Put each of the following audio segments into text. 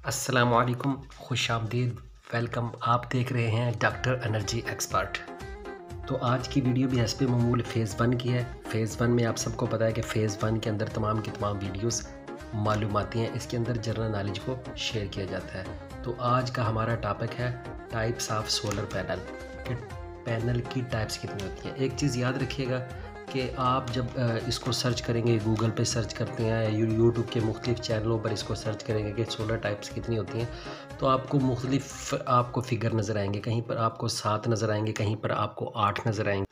अस्सलामुअलैकुम, खुश आमदीद, वेलकम। आप देख रहे हैं डॉक्टर एनर्जी एक्सपर्ट। तो आज की वीडियो भी हस्ब मामूल फ़ेज़ 1 की है। फ़ेज़ 1 में आप सबको पता है कि फ़ेज़ 1 के अंदर तमाम की तमाम वीडियोस मालूमाती हैं। इसके अंदर जनरल नॉलेज को शेयर किया जाता है। तो आज का हमारा टॉपिक है टाइप्स ऑफ सोलर पैनल, कि पैनल की टाइप्स कितनी होती हैं। एक चीज़ याद रखिएगा कि आप जब इसको सर्च करेंगे, गूगल पे सर्च करते हैं या यूट्यूब के मुख्तलिफ़ चैनलों पर इसको सर्च करेंगे कि सोलर टाइप्स कितनी होती हैं, तो आपको मुख्तलिफ़ आपको फ़िगर नज़र आएंगे। कहीं पर आपको 7 नज़र आएंगे, कहीं पर आपको 8 नज़र आएंगे।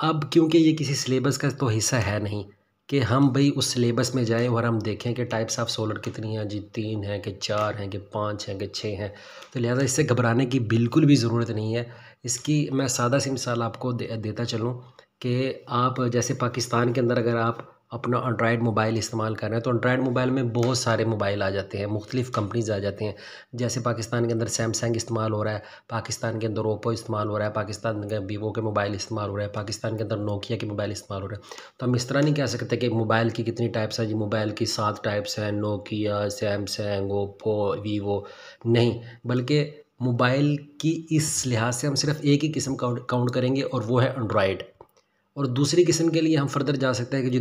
अब क्योंकि ये किसी सिलेबस का तो हिस्सा है नहीं कि हम भाई उस सिलेबस में जाएं और हम देखें कि टाइप्स ऑफ सोलर कितनी हैं जी, 3 हैं कि 4 हैं कि 5 हैं कि 6 हैं। तो लिहाजा इससे घबराने की बिल्कुल भी ज़रूरत नहीं है। इसकी मैं सादा सी मिसाल आपको देता चलूँ कि आप जैसे पाकिस्तान के अंदर अगर आप अपना एंड्रॉयड मोबाइल इस्तेमाल कर रहे हैं, तो एंड्रॉयड मोबाइल में बहुत सारे मोबाइल आ जाते हैं, मुख्तलिफ़ कंपनीज़ आ जाती हैं। जैसे पाकिस्तान के अंदर सैमसंग इस्तेमाल हो रहा है, पाकिस्तान के अंदर ओप्पो इस्तेमाल हो रहा है, पाकिस्तान के वीवो के मोबाइल इस्तेमाल हो रहा है, पाकिस्तान के अंदर नोकिया के मोबाइल इस्तेमाल हो रहा है। तो हम इस तरह नहीं कह सकते कि मोबाइल की कितनी टाइप्स हैं जी, मोबाइल की 7 टाइप्स हैं, नोकिया, सैमसंग, ओप्पो, वीवो, नहीं, बल्कि मोबाइल की इस लिहाज से हम सिर्फ एक ही किस्म काउंट करेंगे और वो है एंड्रॉयड। और दूसरी किस्म के लिए हम फर्दर जा सकते हैं कि जी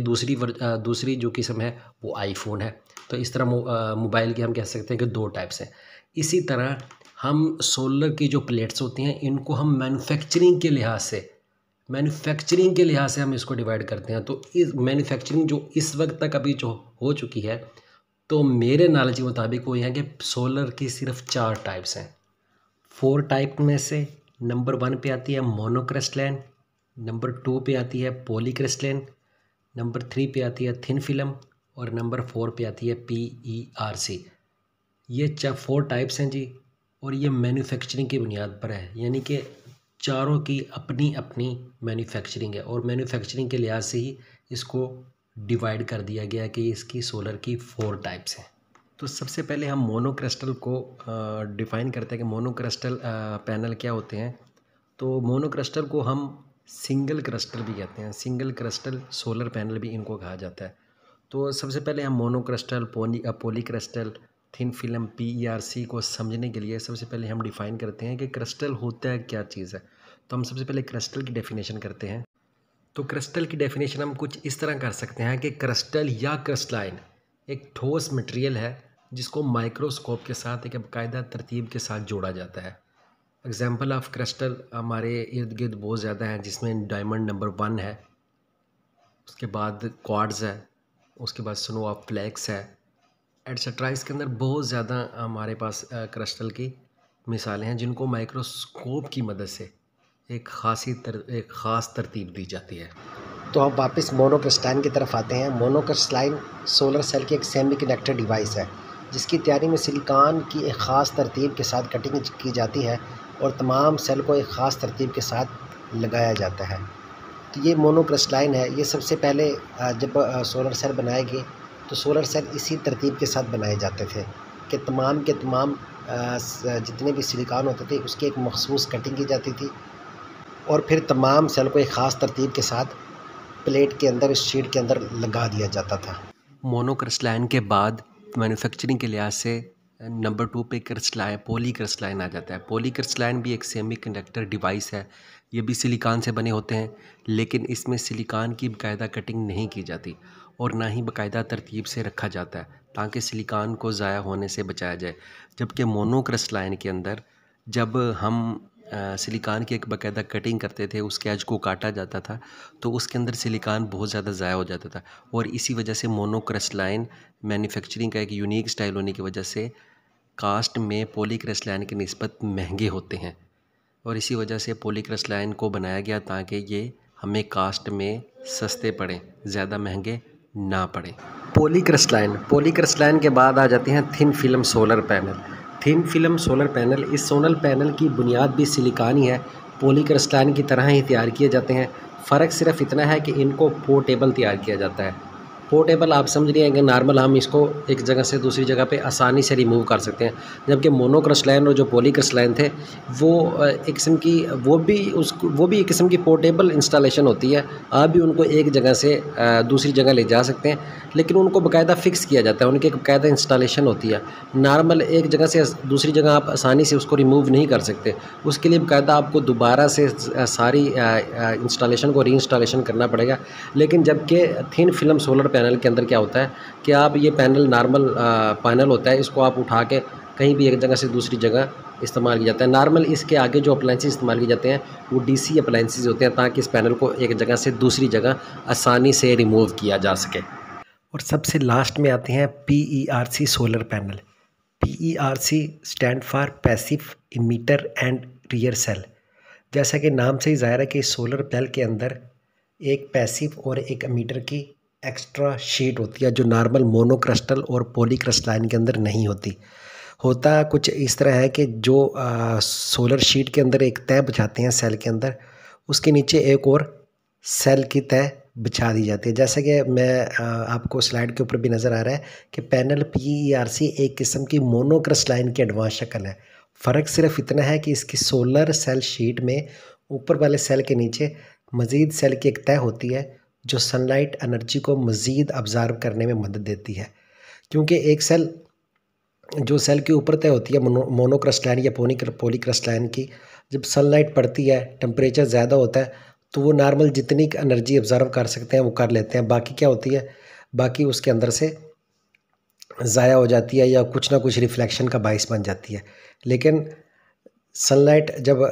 दूसरी जो किस्म है वो आईफ़ोन है। तो इस तरह मोबाइल की हम कह सकते हैं कि 2 टाइप्स हैं। इसी तरह हम सोलर की जो प्लेट्स होती हैं, इनको हम मैन्युफैक्चरिंग के लिहाज से हम इसको डिवाइड करते हैं। तो इस मैन्युफैक्चरिंग जो इस वक्त तक अभी जो हो चुकी है, तो मेरे नॉलेज के मुताबिक वो ये है कि सोलर की सिर्फ 4 टाइप्स हैं। 4 टाइप में से नंबर 1 पे आती है मोनोक्रिस्टलाइन, नंबर 2 पे आती है पॉलीक्रिस्टलाइन, नंबर 3 पे आती है थिन फिल्म और नंबर 4 पे आती है PERC। ये 4 टाइप्स हैं जी, और ये मैन्युफैक्चरिंग की बुनियाद पर है, यानी कि चारों की अपनी अपनी मैन्युफैक्चरिंग है और मैन्युफैक्चरिंग के लिहाज से ही इसको डिवाइड कर दिया गया कि इसकी सोलर की 4 टाइप्स हैं। तो सबसे पहले हम मोनोक्रिस्टल को डिफ़ाइन करते हैं कि मोनोक्रिस्टल पैनल क्या होते हैं। तो मोनोक्रिस्टल को हम सिंगल क्रिस्टल भी कहते हैं, सिंगल क्रिस्टल सोलर पैनल भी इनको कहा जाता है। तो सबसे पहले हम monocrystal, polycrystal, thin film, PERC को समझने के लिए सबसे पहले हम डिफ़ाइन करते हैं कि क्रिस्टल होता है क्या चीज़ है। तो हम सबसे पहले क्रिस्टल की डेफिनेशन करते हैं। तो क्रिस्टल की डेफिनेशन हम कुछ इस तरह कर सकते हैं कि क्रिस्टल या क्रिस्टलाइन एक ठोस मटेरियल है जिसको माइक्रोस्कोप के साथ एक बाकायदा तरतीब के साथ जोड़ा जाता है। एग्जाम्पल ऑफ क्रिस्टल हमारे इर्द गिर्द बहुत ज़्यादा हैं, जिसमें डायमंड नंबर 1 है, उसके बाद क्वार्ट्ज है, उसके बाद स्नो ऑफ फ्लेक्स है, एटसेट्रा। इसके अंदर बहुत ज़्यादा हमारे पास क्रिस्टल की मिसालें हैं जिनको माइक्रोस्कोप की मदद से एक ख़ास तरतीब दी जाती है। तो अब वापस मोनोक्रिस्टलाइन की तरफ आते हैं। मोनोक्रिस्टलाइन सोलर सेल की एक सेमीकंडक्टर डिवाइस है जिसकी तैयारी में सिलिकॉन की एक ख़ास तरतीब के साथ कटिंग की जाती है और तमाम सेल को एक ख़ास तरतीब के साथ लगाया जाता है। तो ये मोनोक्रिस्टलाइन है। ये सबसे पहले जब सोलर सेल बनाए गए तो सोलर सेल इसी तरतीब के साथ बनाए जाते थे कि तमाम के तमाम जितने भी सिलिकॉन होते थे उसकी एक मखसूस कटिंग की जाती थी और फिर तमाम सेल को एक ख़ास तरतीब के साथ प्लेट के अंदर, इस शीट के अंदर लगा दिया जाता था। मोनोक्रिस्टलाइन के बाद मैन्युफैक्चरिंग के लिहाज से नंबर 2 पे पॉलीक्रिस्टलाइन आ जाता है। पॉलीक्रिस्टलाइन भी एक सेमीकंडक्टर डिवाइस है। ये भी सिलिकॉन से बने होते हैं, लेकिन इसमें सिलिकॉन की बाकायदा कटिंग नहीं की जाती और ना ही बाकायदा तरतीब से रखा जाता है ताकि सिलिकॉन को ज़ाया होने से बचाया जाए। जबकि मोनोक्रिस्टलाइन के अंदर जब हम सिलिकॉन की एक बाकायदा कटिंग करते थे, उसके एज को काटा जाता था, तो उसके अंदर सिलिकॉन बहुत ज़्यादा ज़ाया हो जाता था और इसी वजह से मोनोक्रिस्टलाइन मैन्युफैक्चरिंग का एक यूनिक स्टाइल होने की वजह से कास्ट में पॉलीक्रिस्टलाइन की निस्बत महंगे होते हैं और इसी वजह से पॉलीक्रिस्टलाइन को बनाया गया ताकि ये हमें कास्ट में सस्ते पड़ें, ज़्यादा महंगे ना पड़ें। पॉलीक्रिस्टलाइन के बाद आ जाते हैं thin film solar panel. Thin film solar panel, इस सोलर पैनल की बुनियाद भी सिलिकॉन ही है। पॉलीक्रिस्टलाइन की तरह ही तैयार किए जाते हैं। फ़र्क सिर्फ इतना है कि इनको पोर्टेबल तैयार किया जाता है। पोर्टेबल आप समझ रहे हैं कि नॉर्मल हम इसको एक जगह से दूसरी जगह पे आसानी से रिमूव कर सकते हैं, जबकि मोनोक्रिस्टलाइन और जो पॉलीक्रिस्टलाइन थे वो एक किस्म की वो भी एक किस्म की पोर्टेबल इंस्टॉलेशन होती है। आप भी उनको एक जगह से दूसरी जगह ले जा सकते हैं, लेकिन उनको बाकायदा फ़िक्स किया जाता है, उनकी एक बाकायदा इंस्टॉलेशन होती है। नॉर्मल एक जगह से दूसरी जगह आप आसानी से उसको रिमूव नहीं कर सकते, उसके लिए बाकायदा आपको दोबारा से सारी इंस्टॉलेशन को री इंस्टॉलेशन करना पड़ेगा। लेकिन जबकि थिन फिल्म सोलर पैनल के अंदर क्या होता है कि आप ये पैनल नॉर्मल पैनल होता है, इसको आप उठा के कहीं भी एक जगह से दूसरी जगह इस्तेमाल किया जाता है। नॉर्मल इसके आगे जो अप्लाइंसेस इस्तेमाल किए जाते हैं वो डीसी अप्लाइंसेस होते हैं, ताकि इस पैनल को एक जगह से दूसरी जगह आसानी से रिमूव किया जा सके। और सबसे लास्ट में आते हैं PERC solar panel. PERC stand for passive emitter and rear cell. जैसा कि नाम से ही ज़ाहिर है कि सोलर पैनल के अंदर एक पैसिव और एक एमीटर की एक्स्ट्रा शीट होती है, जो नॉर्मल मोनोक्रिस्टल और पॉलीक्रिस्टलाइन के अंदर नहीं होती। होता कुछ इस तरह है कि जो सोलर शीट के अंदर एक तह बिछाते हैं सेल के अंदर, उसके नीचे एक और सेल की तह बिछा दी जाती है। जैसा कि मैं आपको स्लाइड के ऊपर भी नज़र आ रहा है कि पैनल PERC एक किस्म की मोनोक्रिस्टलाइन की एडवांस शक्ल है। फ़र्क सिर्फ इतना है कि इसकी सोलर सेल शीट में ऊपर वाले सेल के नीचे मज़ीद सेल की एक तह होती है, जो सनलाइट एनर्जी को मज़ीद अब्ज़ॉर्ब करने में मदद देती है। क्योंकि एक सेल जो सेल के ऊपर तय होती है मोनोक्रिस्टलाइन या पॉलीक्रिस्टलाइन की, जब सनलाइट पड़ती है, टेम्परेचर ज़्यादा होता है, तो वो नॉर्मल जितनी एनर्जी ऑब्ज़र्व कर सकते हैं वो कर लेते हैं। बाकी क्या होती है, बाकी उसके अंदर से ज़ाया हो जाती है या कुछ ना कुछ रिफ्लेक्शन का बाइस बन जाती है। लेकिन सनलाइट जब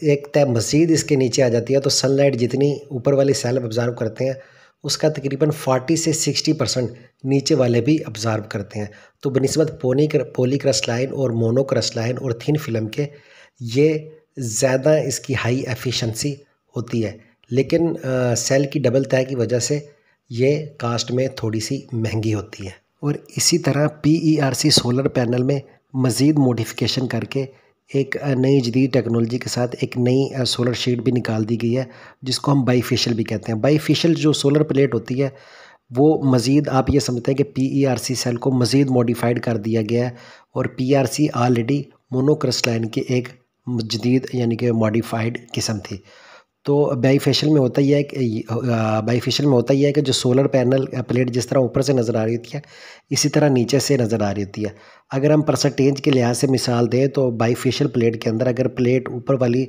एक तय मज़ीद इसके नीचे आ जाती है, तो सनलाइट जितनी ऊपर वाली सेल ऑब्ज़र्व करते हैं उसका तकरीबन 40 से 60% नीचे वाले भी ऑब्ज़र्व करते हैं। तो बनिस्बत पॉलीक्रिस्टलाइन और मोनोक्रिस्टलाइन और थिन फिल्म के ये ज़्यादा इसकी हाई एफिशिएंसी होती है, लेकिन सेल की डबल तह की वजह से ये कास्ट में थोड़ी सी महंगी होती है। और इसी तरह PERC सोलर पैनल में मज़ीद मॉडिफिकेशन करके एक नई जदीद टेक्नोलॉजी के साथ एक नई सोलर शीट भी निकाल दी गई है, जिसको हम बाईफेशियल भी कहते हैं। बाईफेशियल जो सोलर प्लेट होती है वो मज़ीद आप ये समझते हैं कि PERC सेल को मज़ीद मॉडिफाइड कर दिया गया है, और PERC ऑलरेडी मोनोक्रिस्टलाइन की एक जदीद यानी कि मॉडिफाइड किस्म थी। तो बाईफेशियल में होता यह है कि जो सोलर पैनल प्लेट जिस तरह ऊपर से नज़र आ रही होती है, इसी तरह नीचे से नज़र आ रही होती है। अगर हम परसेंटेज के लिहाज से मिसाल दें तो बाईफेशियल प्लेट के अंदर अगर प्लेट ऊपर वाली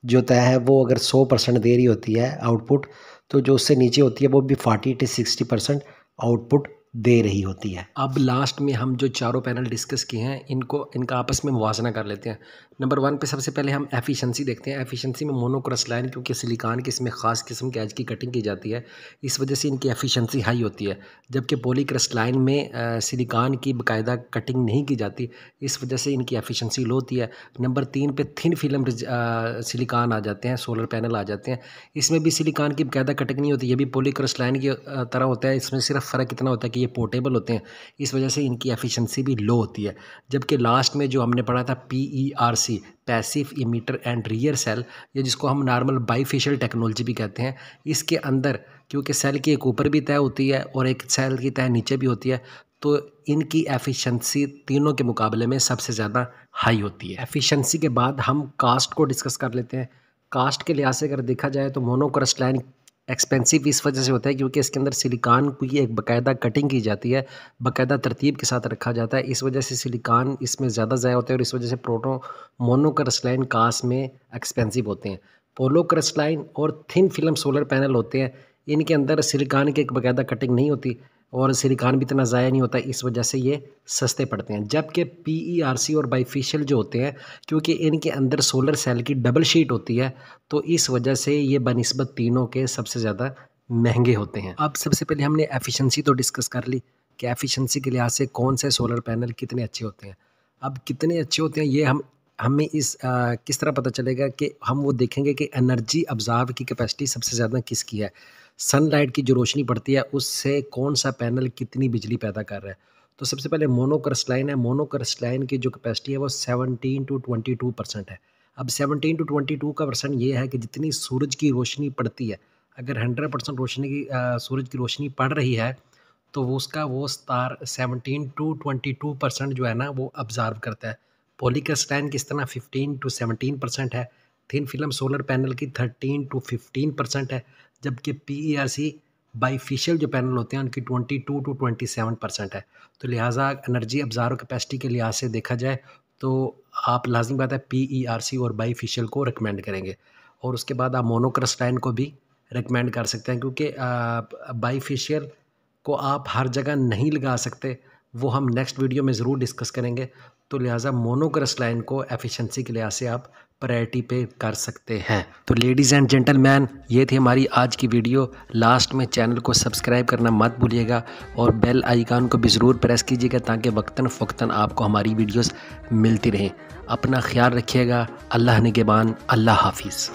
जो तय है वो अगर 100% दे रही होती है आउटपुट, तो जो उससे नीचे होती है वो भी 40 से 60% आउटपुट दे रही होती है। अब लास्ट में हम जो चारों पैनल डिस्कस किए हैं इनका आपस में मुवाजना कर लेते हैं। नंबर 1 पे सबसे पहले हम एफिशिएंसी देखते हैं। एफिशिएंसी में मोनोक्रिस्टलाइन, क्योंकि सिलिकॉन की इसमें ख़ास किस्म के एज की कटिंग की जाती है, इस वजह से इनकी एफिशिएंसी हाई होती है। जबकि पॉलीक्रिस्टलाइन में सिलिकॉन की बाकायदा कटिंग नहीं की जाती, इस वजह से इनकी एफिशिएंसी लो होती है। नंबर 3 पे थिन फिल्म सिलिकॉन आ जाते हैं, सोलर पैनल आ जाते हैं। इसमें भी सिलिकॉन की बाकायदा कटिंग नहीं होती, ये भी पॉलीक्रिस्टलाइन की तरह होता है। इसमें सिर्फ फ़र्क इतना होता है कि ये पोर्टेबल होते हैं, इस वजह से इनकी एफिशिएंसी भी लो होती है। जबकि लास्ट में जो हमने पढ़ा था PERC passive emitter and rear cell, या जिसको हम नॉर्मल बाईफेशियल टेक्नोलॉजी भी कहते हैं, इसके अंदर क्योंकि सेल की एक ऊपर भी तय होती है और एक सेल की तय नीचे भी होती है, तो इनकी एफिशिएंसी तीनों के मुकाबले में सबसे ज़्यादा हाई होती है। एफिशिएंसी के बाद हम कास्ट को डिस्कस कर लेते हैं। कास्ट के लिहाज से अगर देखा जाए तो मोनोक्रिस्टलाइन एक्सपेंसिव इस वजह से होता है क्योंकि इसके अंदर सिलिकॉन की एक बाकायदा कटिंग की जाती है, बाकायदा तरतीब के साथ रखा जाता है। इस वजह से सिलिकॉन इसमें ज़्यादा ज़ाया होता है और इस वजह से मोनोक्रिस्टलाइन कास्ट में एक्सपेंसिव होते हैं। पॉलीक्रिस्टलाइन और थिन फिल्म सोलर पैनल होते हैं, इनके अंदर सिलिकॉन की एक बाकायदा कटिंग नहीं होती और सिलिकॉन भी इतना ज़ाया नहीं होता, इस वजह से ये सस्ते पड़ते हैं। जबकि PERC और बाईफेशियल जो होते हैं, क्योंकि इनके अंदर सोलर सेल की डबल शीट होती है, तो इस वजह से ये बनिस्बत तीनों के सबसे ज़्यादा महंगे होते हैं। अब सबसे पहले हमने एफिशिएंसी तो डिस्कस कर ली कि एफिशिएंसी के लिहाज से कौन से सोलर पैनल कितने अच्छे होते हैं। अब कितने अच्छे होते हैं ये हमें किस तरह पता चलेगा कि हम वो देखेंगे कि एनर्जी ऑब्ज़र्व की कैपेसिटी सबसे ज़्यादा किसकी है। सनलाइट की जो रोशनी पड़ती है उससे कौन सा पैनल कितनी बिजली पैदा कर रहा है। तो सबसे पहले मोनोक्रिस्टलाइन है। मोनोक्रिस्टलाइन की जो कैपेसिटी है वो 17 to 22% है। अब 17 to 22% ये है कि जितनी सूरज की रोशनी पड़ती है, अगर 100% रोशनी की सूरज की रोशनी पड़ रही है तो वो उसका वो स्टार 17 to 22% जो है ना वो ऑब्ज़र्व करता है। पॉलीक्रिस्टलाइन किस तरह 15 to 17% है, थिन फिल्म सोलर पैनल की 13 to 15% है, जबकि PERC बाईफिशियल जो पैनल होते हैं उनकी 22 to 27% है। तो लिहाजा एनर्जी ऑब्ज़र्व कैपेसिटी के लिहाज से देखा जाए तो आप लाज़मी बात है PERC और बाईफिशियल को रिकमेंड करेंगे। और उसके बाद आप मोनोक्रिस्टलाइन को भी रिकमेंड कर सकते हैं, क्योंकि बाईफिशियल को आप हर जगह नहीं लगा सकते, वो हम नेक्स्ट वीडियो में ज़रूर डिस्कस करेंगे। तो लिहाजा मोनोक्रिस्टलाइन को एफिशिएंसी के लिहाज से आप प्रायोरिटी पे कर सकते हैं। तो लेडीज़ एंड जेंटलमैन, ये थी हमारी आज की वीडियो। लास्ट में चैनल को सब्सक्राइब करना मत भूलिएगा और बेल आइकन को भी ज़रूर प्रेस कीजिएगा ताकि वक्तन फ़ौक्तन आपको हमारी वीडियोस मिलती रहें। अपना ख्याल रखिएगा। अल्लाह निगहबान। अल्लाह हाफिज़।